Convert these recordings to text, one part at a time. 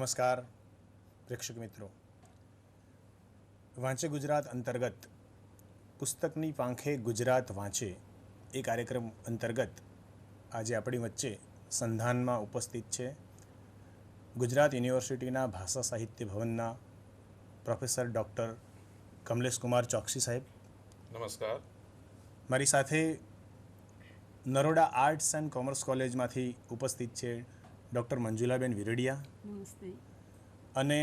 નમસ્કાર પ્રેક્ષક મિત્રો, વાંચે ગુજરાત અંતર્ગત પુસ્તકની પાંખે ગુજરાત વાંચે એ કાર્યક્રમ અંતર્ગત આજે આપણી વચ્ચે સંધાનમાં ઉપસ્થિત છે ગુજરાત યુનિવર્સિટીના ભાષા સાહિત્ય ભવનના પ્રોફેસર ડૉક્ટર કમલેશ કુમાર ચોકસી સાહેબ. નમસ્કાર. મારી સાથે નરોડા આર્ટ્સ એન્ડ કોમર્સ કોલેજમાંથી ઉપસ્થિત છે ડૉક્ટર મંજુલાબેન વિરડિયા. નમસ્તે. અને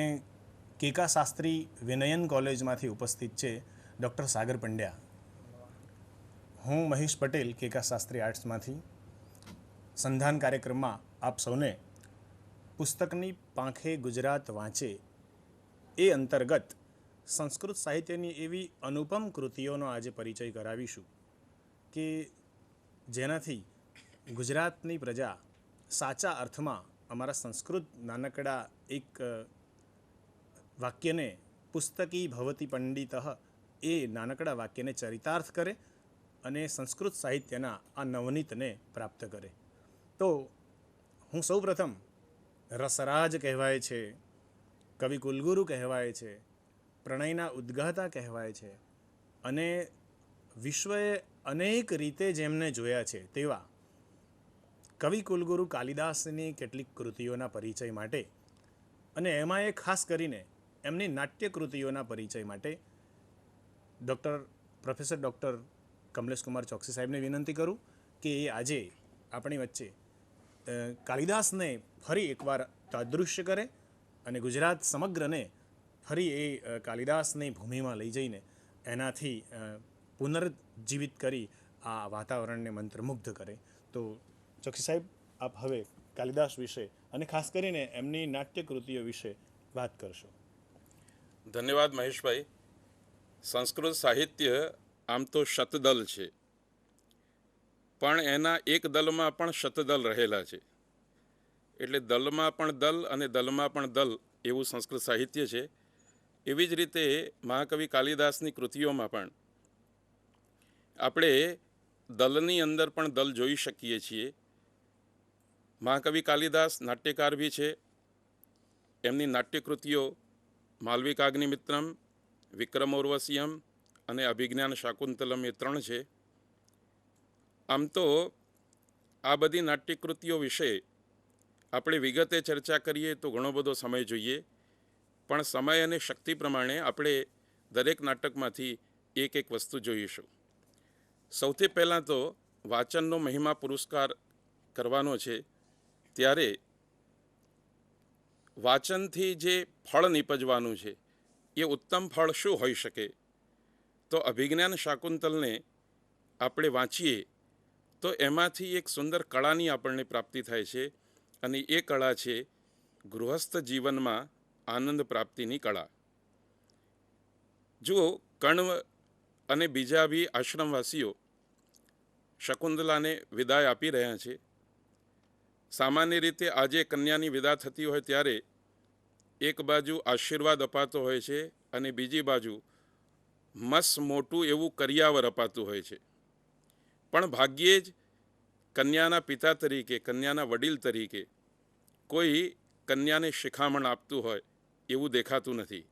કેકા શાસ્ત્રી વિનયન કોલેજમાંથી ઉપસ્થિત છે ડૉક્ટર સાગર પંડ્યા. હું મહેશ પટેલ કેકા શાસ્ત્રી આર્ટ્સમાંથી. સંધાન કાર્યક્રમમાં આપ સૌને પુસ્તકની પાંખે ગુજરાત વાંચે એ અંતર્ગત સંસ્કૃત સાહિત્યની એવી અનુપમ કૃતિઓનો આજે પરિચય કરાવીશું કે જેનાથી ગુજરાતની પ્રજા સાચા અર્થમાં અમારા સંસ્કૃત નાનકડા એક વાક્યને પુસ્તકી ભવતી પંડિત એ નાનકડા વાક્યને ચરિતાર્થ કરે અને સંસ્કૃત સાહિત્યના આ નવનીતને પ્રાપ્ત કરે. તો હું સૌપ્રથમ રસરાજ કહેવાય છે, કવિ કુલગુરુ કહેવાય છે, પ્રણયના ઉદ્ગાતા કહેવાય છે અને વિશ્વએ અનેક રીતે જેમને જોયા છે તેવા કવિ કુલગુરુ કાલિદાસની કેટલીક કૃતિઓના પરિચય માટે અને એમાં એ ખાસ કરીને એમની નાટ્ય કૃતિઓના પરિચય માટે પ્રોફેસર ડૉક્ટર કમલેશ કુમાર ચોકસી સાહેબને વિનંતી કરું કે એ આજે આપણી વચ્ચે કાલિદાસને ફરી એકવાર તાદૃશ્ય કરે અને ગુજરાત સમગ્રને ફરી એ કાલિદાસની ભૂમિમાં લઈ જઈને એનાથી પુનર્જીવિત કરી આ વાતાવરણને મંત્રમુગ્ધ કરે. તો ચોકસી સાહેબ, આપ હવે કાલિદાસ વિશે અને ખાસ કરીને એમની નાટ્ય કૃતિઓ વિશે વાત કરશો. ધન્યવાદ મહેશભાઈ. સંસ્કૃત સાહિત્ય આમ તો શતદલ છે, પણ એના એક દલમાં પણ શતદલ રહેલા છે. એટલે દલમાં પણ દલ અને દલમાં પણ દલ એવું સંસ્કૃત સાહિત્ય છે. એવી જ રીતે મહાકવિ કાલિદાસની કૃતિઓમાં પણ આપણે દલની અંદર પણ દલ જોઈ શકીએ છીએ. મહાકવિ કાલિદાસ નાટ્યકાર બી છે. એમની નાટ્યકૃતિઓ માલવિકાગ્નિમિત્રમ, વિક્રમોર્વશિયમ અને અભિજ્ઞાન શાકુંતલમ એ 3 છે. આમ તો આ બધી નાટ્યકૃતિઓ વિશે આપણે વિગતે ચર્ચા કરીએ તો ઘણો બધો સમય જોઈએ, પણ સમય અને શક્તિ પ્રમાણે આપણે દરેક નાટકમાંથી એક એક વસ્તુ જોઈશું. સૌથી પહેલાં તો વાચનનો મહિમા પુરસ્કાર કરવાનો છે, ત્યારે વાચનથી જે ફળ નીપજવાનું છે એ ઉત્તમ ફળ શું હોઈ શકે? તો અભિજ્ઞાન શાકુંતલને આપણે વાંચીએ તો એમાંથી એક સુંદર કળાની આપણને પ્રાપ્તિ થાય છે, અને એ કળા છે ગૃહસ્થ જીવનમાં આનંદ પ્રાપ્તિની કળા. જુઓ, કર્ણ અને બીજા બી આશ્રમવાસીઓ શકુંતલાને વિદાય આપી રહ્યા છે. સામાન્ય રીતે આજે કન્યાની વિદા થતી હોય ત્યારે એક બાજુ આશીર્વાદ અપાતો હોય છે અને બીજી બાજુ મસ્ત મોટું એવું કરિયાવર અપાતું હોય છે. પણ ભાગ્યે જ કન્યાના પિતા તરીકે, કન્યાના વડીલ તરીકે કોઈ કન્યાને શિખામણ આપતું હોય એવું દેખાતું નથી.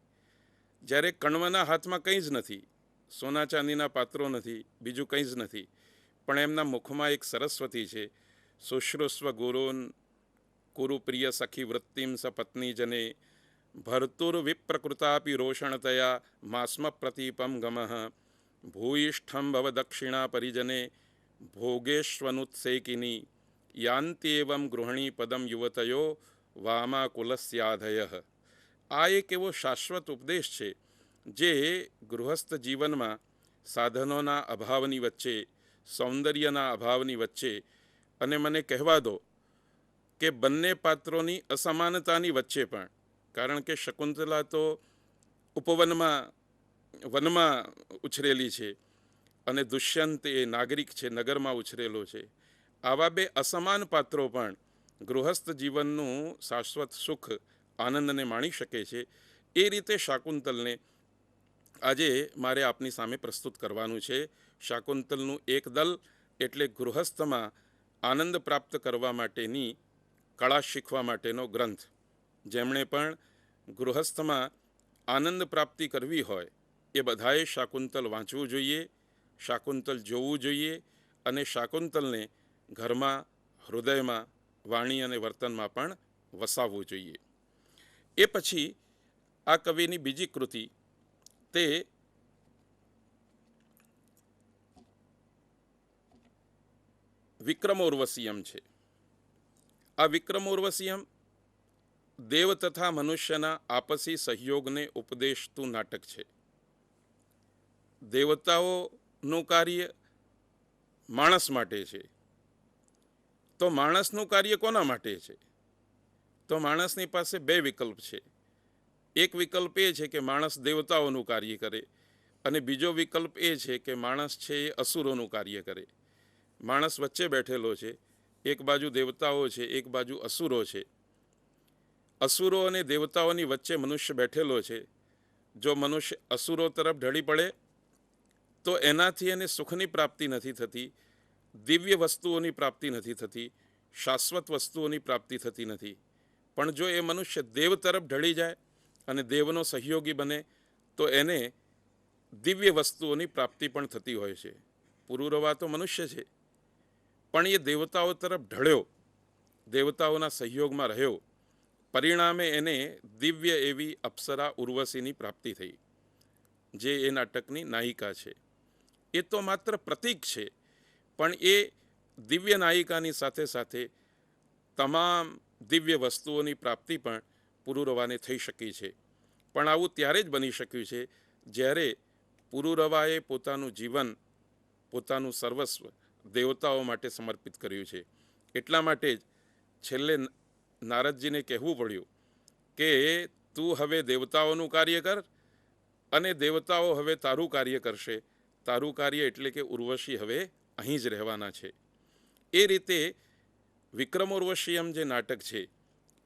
જ્યારે કણવના હાથમાં કંઈ જ નથી, સોના ચાંદીના પાત્રો નથી, બીજું કંઈ જ નથી, પણ એમના મુખમાં એક સરસ્વતી છે. શુશ્રુસ્વ ગુરુન કુરુ પ્રિય સખી વૃત્તિમ સ પત્ની જને ભર્તુર વિપ્રકૃતાપી રોષણતયા માસ્મ પ્રતીપમ ગમઃ ભૂયિષ્ઠમ ભવ દક્ષિણા પરિજને ભોગેશ્વનુત્સેકિની યાન્ત્યેવમ ગૃહિણી પદમ યુવતયો વામા કુલસ્યાધય. આ એક એવો શાશ્વત ઉપદેશ છે જે ગૃહસ્થ જીવનમાં સાધનોના અભાવની વચ્ચે, સૌંદર્યના અભાવની વચ્ચે, અને મને કહેવા દો કે બંને પાત્રોની અસમાનતાની વચ્ચે પણ, કારણ કે શકુંતલા તો વનમાં ઉછરેલી છે અને દુષ્યંત એ નાગરિક છે, નગરમાં ઉછરેલો છે. આવા બે અસમાન પાત્રો પણ ગૃહસ્થ જીવનનું શાશ્વત સુખ, આનંદને માણી શકે છે. એ રીતે શાકુંતલને આજે મારે આપની સામે પ્રસ્તુત કરવાનું છે. શાકુંતલનું એક દલ એટલે ગૃહસ્થમાં આનંદ પ્રાપ્ત કરવા માટેની કળા શીખવા માટેનો ગ્રંથ. જેમણે પણ ગૃહસ્થમાં આનંદ પ્રાપ્તિ કરવી હોય એ બધાએ શાકુંતલ વાંચવું જોઈએ, શાકુંતલ જોવું જોઈએ અને શાકુંતલને ઘરમાં, હૃદયમાં, વાણી અને વર્તનમાં પણ વસાવવું જોઈએ. એ પછી આ કવિની બીજી કૃતિ તે વિક્રમોર્વશીયમ છે. આ વિક્રમોર્વશીયમ દેવ તથા મનુષ્યના આપસી સહયોગને ઉપદેશતું નાટક છે. દેવતાઓનું કાર્ય માણસ માટે છે, તો માણસનું કાર્ય કોના માટે છે? તો માણસની પાસે બે વિકલ્પ છે. એક વિકલ્પ એ છે કે માણસ દેવતાઓનું કાર્ય કરે અને બીજો વિકલ્પ એ છે કે માણસ છે એ અસુરોનું કાર્ય કરે. માણસ વચ્ચે બેઠેલો છે, એક બાજુ દેવતાઓ છે, એક બાજુ અસુરો છે. અસુરો અને દેવતાઓની વચ્ચે મનુષ્ય બેઠેલો છે. જો મનુષ્ય અસુરો તરફ ઢળી પડે તો એનાથી એને સુખની પ્રાપ્તિ નથી થતી, દિવ્ય વસ્તુઓની પ્રાપ્તિ નથી થતી, શાશ્વત વસ્તુઓની પ્રાપ્તિ થતી નથી. પણ જો એ મનુષ્ય દેવ તરફ ઢળી જાય અને દેવનો સહયોગી બને તો એને દિવ્ય વસ્તુઓની પ્રાપ્તિ પણ થતી હોય છે. પુરુરવા તો મનુષ્ય છે, પણ એ દેવતાઓ તરફ ઢળ્યો, દેવતાઓના સહયોગમાં રહ્યો, પરિણામે એને દિવ્ય એવી અપ્સરા ઉર્વશીની પ્રાપ્તિ થઈ, જે એ નાટકની નાયિકા છે. એ તો માત્ર પ્રતીક છે, પણ એ દિવ્ય નાયિકાની સાથે સાથે તમામ દિવ્ય વસ્તુઓની પ્રાપ્તિ પણ પુરુરવાને થઈ શકી છે. પણ આવું ત્યારે જ બની શક્યું છે જ્યારે પુરુરવાએ પોતાનું જીવન, પોતાનું સર્વસ્વ દેવતાઓ માટે સમર્પિત કર્યું છે. એટલા માટે જ છેલ્લે નારદજીને કહેવું પડ્યું કે તું હવે દેવતાઓનું કાર્ય કર અને દેવતાઓ હવે તારું કાર્ય કરશે. તારું કાર્ય એટલે કે ઉર્વશી હવે અહીં જ રહેવાના છે. એ રીતે વિક્રમોર્વશીયમ જે નાટક છે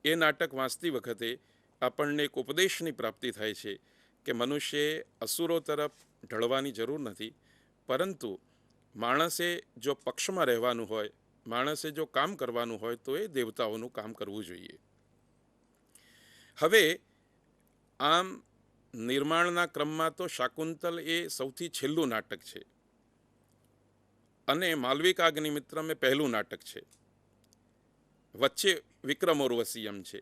એ નાટક વાંચતી વખતે આપણને એક ઉપદેશની પ્રાપ્તિ થાય છે કે મનુષ્યએ અસુરો તરફ ઢળવાની જરૂર નથી, પરંતુ માણસે જો પક્ષમાં રહેવાનું હોય, માણસે જો કામ કરવાનું હોય તો એ દેવતાઓનું કામ કરવું જોઈએ. હવે આમ નિર્માણના ક્રમમાં તો શાકુંતલ એ સૌથી છેલ્લું નાટક છે અને માલવિકાગ્નિમિત્રમ એ પહેલું નાટક છે. વચ્ચે વિક્રમોર્વશીયમ છે.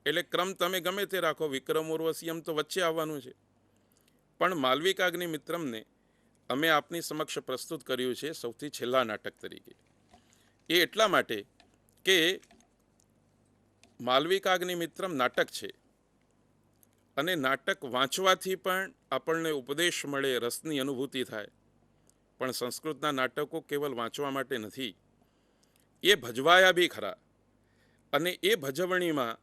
એટલે ક્રમ તમે ગમે તે રાખો, વિક્રમોર્વશીયમ તો વચ્ચે આવવાનું છે. પણ માલવિકાગ્નિમિત્રમને અમે આપની સમક્ષ પ્રસ્તુત કર્યું છે સૌથી છેલ્લા નાટક તરીકે. એ એટલા માટે કે માલવિકાગ્નિમિત્રમ નાટક છે અને નાટક વાંચવાથી પણ આપણને ઉપદેશ મળે, રસની અનુભૂતિ થાય. પણ સંસ્કૃતના નાટકો કેવલ વાંચવા માટે નથી, એ ભજવાયા બી ખરા. અને એ ભજવણીમાં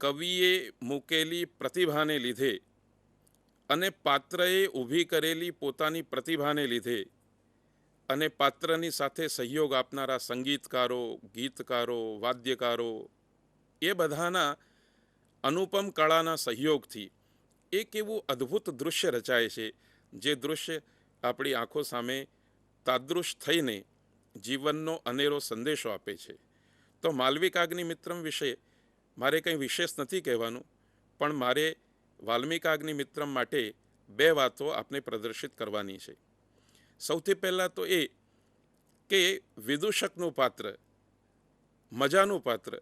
કવિએ મૂકેલી પ્રતિભાને લીધે અને પાત્રએ ઊભી કરેલી પોતાની પ્રતિભાને લીધે અને પાત્રની સાથે સહયોગ આપનારા સંગીતકારો, ગીતકારો, વાદ્યકારો એ બધાના અનુપમ કળાના સહયોગથી એક એવું અદ્ભુત દૃશ્ય રચાય છે, જે દૃશ્ય આપણી આંખો સામે તાદૃશ થઈને જીવનનો અનેરો સંદેશો આપે છે. તો માલવિકાગ્નિમિત્રમ વિશે મારે કંઈ વિશેષ નથી કહેવાનું, પણ મારે વાલ્મિકાગ્નિમિત્રમ માટે બે વાતો આપને પ્રદર્શિત કરવાની છે. સૌથી પહેલાં તો એ કે વિદૂષકનું પાત્ર, મજાનું પાત્ર,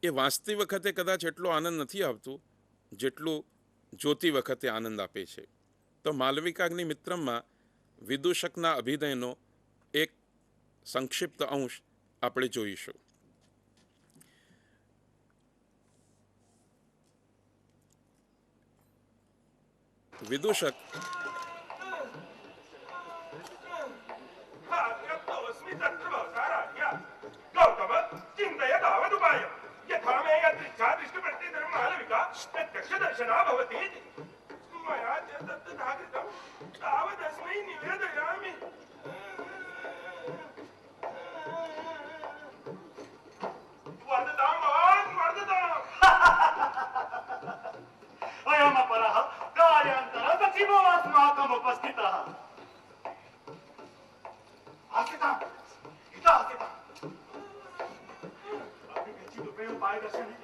એ વાંચતી વખતે કદાચ એટલો આનંદ નથી આવતું જેટલું જોતી વખતે આનંદ આપે છે. તો માલવિકાગ્નિમિત્રમમાં વિદૂષકના અભિનયનો એક સંક્ષિપ્ત અંશ આપણે જોઈશું. વિદૂષક अयमपरः कार्यान्तरसचिवोऽस्माकमुपस्थितः। आस्थिताम्, इतः आस्थिताम्। अभिव्यक्तिरूपेण उपायदर्शने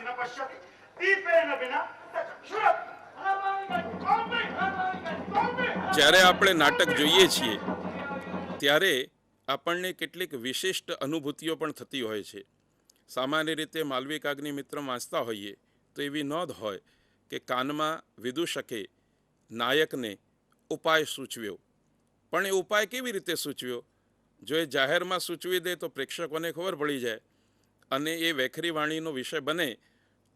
न पश्यति दीपेन विना चक्षुरपि જ્યારે આપણે નાટક જોઈએ છીએ ત્યારે આપણને કેટલીક વિશિષ્ટ અનુભૂતિઓ પણ થતી હોય છે. સામાન્ય રીતે માલવી કાગની મિત્ર વાંચતા હોઈએ તો એવી નોંધ હોય કે કાનમાં વિદૂષકે નાયકને ઉપાય સૂચવ્યો. પણ એ ઉપાય કેવી રીતે સૂચવ્યો? જો એ જાહેરમાં સૂચવી દે તો પ્રેક્ષકોને ખબર પડી જાય અને એ વેખરી વાણીનો વિષય બને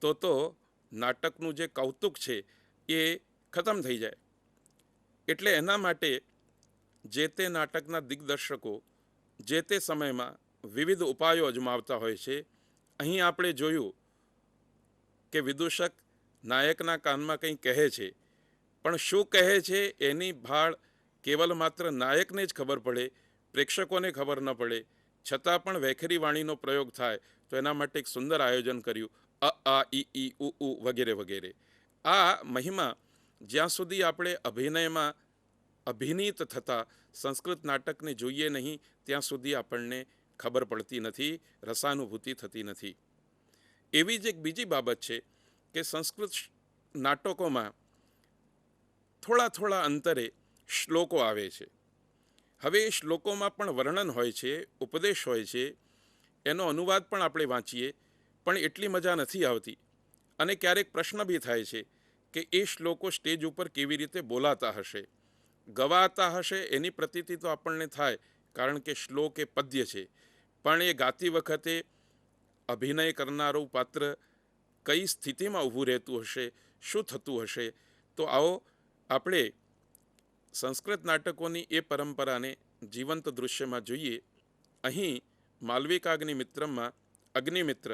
તો નાટકનું જે કૌતુક છે એ ખતમ થઈ જાય. એટલે એના માટે જે તે નાટકના દિગ્દર્શકો જે તે સમયમાં વિવિધ ઉપાયો અજમાવતા હોય છે. અહીં આપણે જોયું કે વિદૂષક નાયકના કાનમાં કંઈ કહે છે, પણ શું કહે છે એની ભાળ કેવલ માત્ર નાયકને જ ખબર પડે, પ્રેક્ષકોને ખબર ન પડે. છતાં પણ વેખરી વાણીનો પ્રયોગ થાય તો એના માટે એક સુંદર આયોજન કર્યું. આ ઈ ઉ વગેરે વગેરે. આ મહિમા જ્યાં સુધી આપણે અભિનયમાં અભિનીત થતા સંસ્કૃત નાટકને જોઈએ નહીં ત્યાં સુધી આપણને ખબર પડતી નથી, રસાનુભૂતિ થતી નથી. એવી જ એક બીજી બાબત છે કે સંસ્કૃત નાટકોમાં થોડા થોડા અંતરે શ્લોકો આવે છે. હવે એ શ્લોકોમાં પણ વર્ણન હોય છે, ઉપદેશ હોય છે, એનો અનુવાદ પણ આપણે વાંચીએ પણ એટલી મજા નથી આવતી. અને ક્યારેક પ્રશ્ન બી થાય છે કે એ શ્લોકો સ્ટેજ ઉપર કેવી રીતે બોલાતા હશે, ગવાતા હશે. એની પ્રતીતિ તો આપણને થાય કારણ કે શ્લોક એ પદ્ય છે, પણ એ ગાતી વખતે અભિનય કરનારું પાત્ર કઈ સ્થિતિમાં ઊભું રહેતું હશે, શું થતું હશે. તો આવો આપણે સંસ્કૃત નાટકોની એ પરંપરાને જીવંત દૃશ્યમાં જોઈએ. અહીં માલવી કાગની મિત્રમાં અગ્નિમિત્ર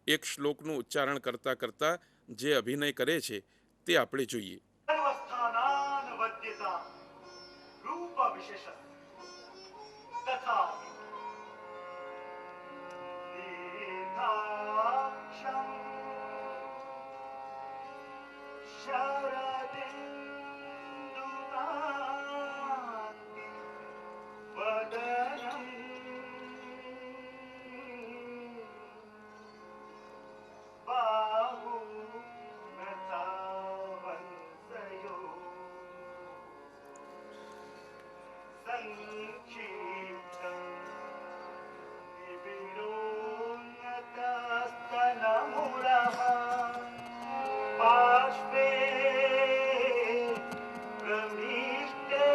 એક શ્લોકનું ઉચ્ચારણ કરતાં કરતાં જે અભિનય કરે છે તે આપણે જોઈએ. सर्वस्थानान वद्यता रूप विशेष तथा दीर्घाक्षं शरदिन्दुकान्ति वदनं बाहुनतावंसयो संक्षिप्तं निबिरोन्नतस्तनमुरः पार्श्वे प्रविष्टे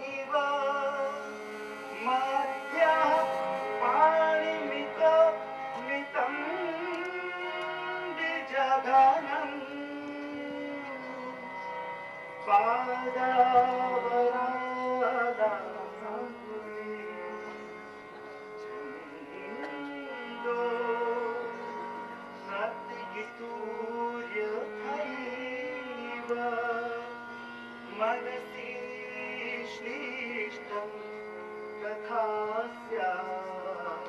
इव मध्यः पाणिमितं द्विजघनं पादावरादासंस्कृतिचिन्दो नर्तकीतूर्यथैव मनसि श्लिष्टं तथा स्यात्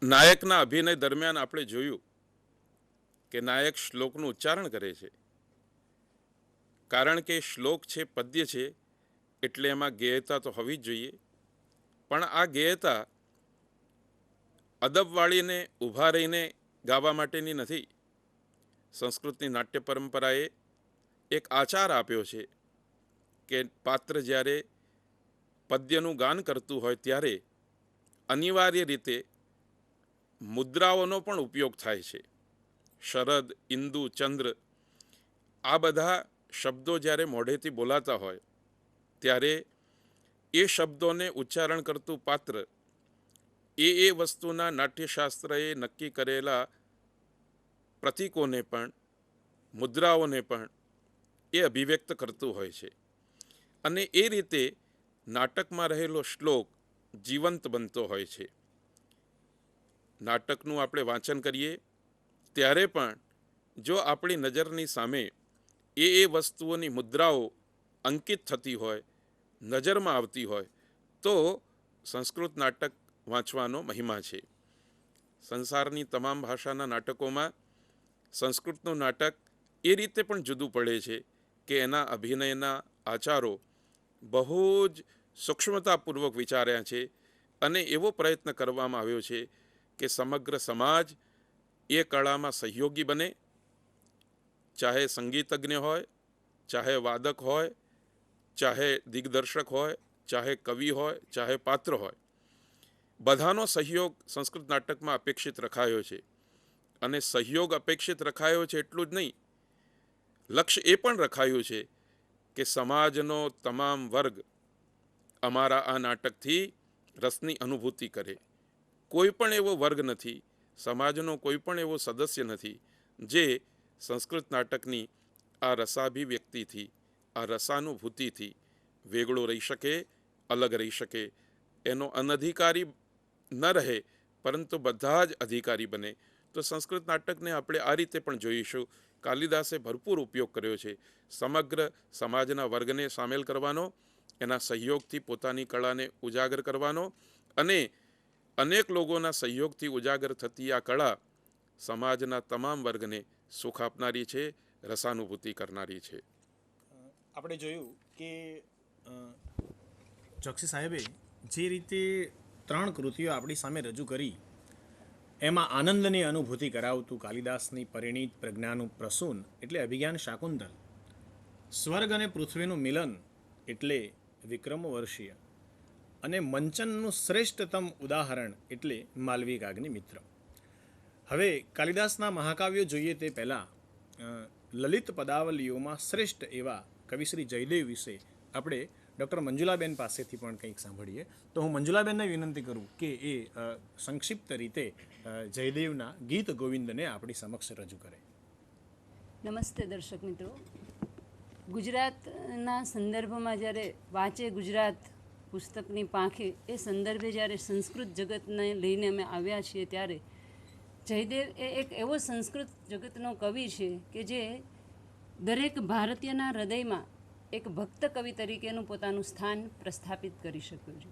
નાયકના અભિનય દરમિયાન આપણે જોયું કે નાયક શ્લોકનું ઉચ્ચારણ કરે છે. કારણ કે શ્લોક છે, પદ્ય છે, એટલે એમાં ગેયતા તો હોવી જ જોઈએ. પણ આ ગેયતા અદબ વાળીને ઊભા રહીને ગાવા માટેની નથી. સંસ્કૃતની નાટ્ય પરંપરાએ એક આચાર આપ્યો છે કે પાત્ર જ્યારે પદ્યનું ગાન કરતું હોય ત્યારે અનિવાર્ય રીતે મુદ્રાઓનો પણ ઉપયોગ થાય છે. શરદ, ઇન્દુ, ચંદ્ર આ બધા શબ્દો જ્યારે મોઢેથી બોલાતા હોય ત્યારે એ શબ્દોને ઉચ્ચારણ કરતું પાત્ર એ વસ્તુના નાટ્યશાસ્ત્રએ નક્કી કરેલા પ્રતીકોને પણ, મુદ્રાઓને પણ એ અભિવ્યક્ત કરતું હોય છે. અને એ રીતે નાટકમાં રહેલો શ્લોક જીવંત બનતો હોય છે. નાટકનું આપણે વાંચન કરીએ ત્યારે પણ જો આપણી નજરની સામે એ વસ્તુઓની મુદ્રાઓ અંકિત થતી હોય, નજરમાં આવતી હોય તો સંસ્કૃત નાટક વાંચવાનો મહિમા છે. સંસારની તમામ ભાષાના નાટકોમાં સંસ્કૃતનું નાટક એ રીતે પણ જુદું પડે છે કે એના અભિનયના આચારો બહુ જ સૂક્ષ્મતાપૂર્વક વિચાર્યા છે અને એવો પ્રયત્ન કરવામાં આવ્યો છે કે સમગ્ર સમાજ એ કળામાં સહયોગી બને, ચાહે સંગીતજ્ઞ હોય, ચાહે વાદક હોય, ચાહે દિગ્દર્શક હોય, ચાહે કવિ હોય, ચાહે પાત્ર હોય, બધાનો સહયોગ સંસ્કૃત નાટકમાં અપેક્ષિત રખાયો છે. અને સહયોગ અપેક્ષિત રખાયો છે એટલું જ નહીં, લક્ષ્ય એ પણ રખાયું છે કે સમાજનો તમામ વર્ગ અમારા આ નાટકથી રસની અનુભૂતિ કરે. કોઈ પણ એવો વર્ગ નથી, સમાજનો કોઈ પણ એવો સદસ્ય નથી જે સંસ્કૃત નાટકની આ રસાભિવ્યક્તિથી, આ રસાનુભૂતિથી વેગળો રહી શકે, અલગ રહી શકે. એનો અનધિકારી ન રહે, પરંતુ બધા જ અધિકારી બને. તો સંસ્કૃત નાટકને આપણે આ રીતે પણ જોઈશું. કાલિદાસે ભરપૂર ઉપયોગ કર્યો છે સમગ્ર સમાજના વર્ગને સામેલ કરવાનો, એના સહયોગથી પોતાની કળાને ઉજાગર કરવાનો, અને અનેક લોકોના સહયોગથી ઉજાગર થતી આ કળા સમાજના તમામ વર્ગને સુખ આપનારી છે, રસાનુભૂતિ કરનારી છે. આપણે જોયું કે ચોકસી સાહેબે જે રીતે 3 કૃતિઓ આપણી સામે રજૂ કરી, એમાં આનંદની અનુભૂતિ કરાવતું કાલિદાસની પરિણીત પ્રજ્ઞાનું પ્રસૂન એટલે અભિજ્ઞાન શાકુંતલ, સ્વર્ગ અને પૃથ્વીનું મિલન એટલે વિક્રમવર્ષીય, અને મંચનનું શ્રેષ્ઠતમ ઉદાહરણ એટલે માલવિકાગ્નિમિત્ર. હવે કાલિદાસના મહાકાવ્યો જોઈએ તે પહેલાં લલિત પદાવલીઓમાં શ્રેષ્ઠ એવા કવિશ્રી જયદેવ વિશે આપણે ડૉક્ટર મંજુલાબેન પાસેથી પણ કંઈક સાંભળીએ. તો હું મંજુલાબેનને વિનંતી કરું કે એ સંક્ષિપ્ત રીતે જયદેવના ગીત ગોવિંદને આપણી સમક્ષ રજૂ કરે. નમસ્તે દર્શક મિત્રો. ગુજરાતના સંદર્ભમાં જ્યારે વાંચે ગુજરાત પુસ્તકની પાંખે એ સંદર્ભે જ્યારે સંસ્કૃત જગતને લઈને અમે આવ્યા છીએ, ત્યારે જયદેવ એ એક એવો સંસ્કૃત જગતનો કવિ છે કે જે દરેક ભારતીયના હૃદયમાં એક ભક્ત કવિ તરીકેનું પોતાનું સ્થાન પ્રસ્થાપિત કરી શક્યું છે.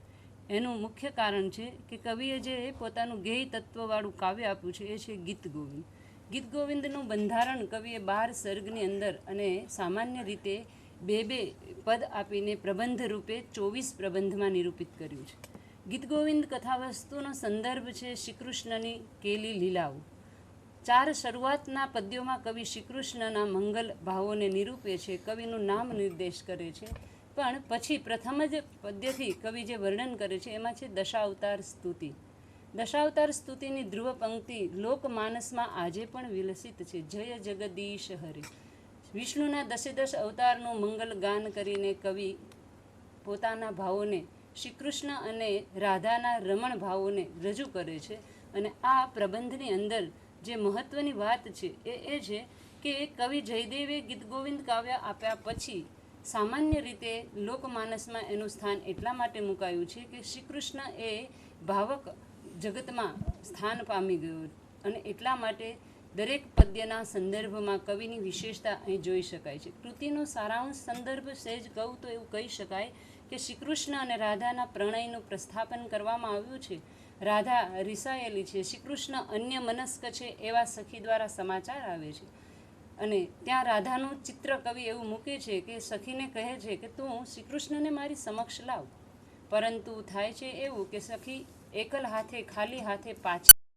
એનું મુખ્ય કારણ છે કે કવિએ જે પોતાનું ગેય તત્વવાળું કાવ્ય આપ્યું છે એ છે ગીત ગોવિંદ. ગીત ગોવિંદનું બંધારણ કવિએ 12 સર્ગની અંદર અને સામાન્ય રીતે 2 પદ આપીને પ્રબંધ રૂપે 24 પ્રબંધમાં નિરૂપિત કર્યું છે. ગીત ગોવિંદ કથાવસ્તુનો સંદર્ભ છે શ્રીકૃષ્ણની કેલી લીલાઓ. 4 શરૂઆતના પદ્યોમાં કવિ શ્રીકૃષ્ણના મંગલ ભાવોને નિરૂપે છે, કવિનું નામ નિર્દેશ કરે છે, પણ પછી પ્રથમ જ પદ્યથી કવિ જે વર્ણન કરે છે એમાં છે દશાવતાર સ્તુતિ. દશાવતાર સ્તુતિની ધ્રુવ પંક્તિ લોકમાનસમાં આજે પણ વિલસિત છે. જય જગદીશ હરે. વિષ્ણુના 10 અવતારનું મંગલ ગાન કરીને કવિ પોતાના ભાવોને શ્રી કૃષ્ણ અને રાધાના રમણ ભાવોને રજૂ કરે છે. અને આ પ્રબંધની અંદર જે મહત્ત્વની વાત છે એ છે કે કવિ જયદેવે ગીત ગોવિંદ કાવ્ય આપ્યા પછી સામાન્ય રીતે લોકમાનસમાં એનું સ્થાન એટલા માટે મુકાયું છે કે શ્રી કૃષ્ણ એ ભાવક જગતમાં સ્થાન પામી ગયું, અને એટલા માટે દરેક પદ્યના સંદર્ભમાં કવિની વિશેષતા અહીં જોઈ શકાય છે. કૃતિનો સારાંશ સંદર્ભ સહેજ કહું તો એવું કહી શકાય કે શ્રી કૃષ્ણ અને રાધાના પ્રણયનું પ્રસ્થાપન કરવામાં આવ્યું છે. રાધા રિસાયેલી છે, શ્રી કૃષ્ણ અન્ય મનસ્ક છે એવા સખી દ્વારા સમાચાર આવે છે, અને ત્યાં રાધાનું ચિત્ર કવિ એવું મૂકે છે કે સખીને કહે છે કે તું શ્રી કૃષ્ણને મારી સમક્ષ લાવ, પરંતુ થાય છે એવું કે સખી એકલ હાથે ખાલી હાથે પાછી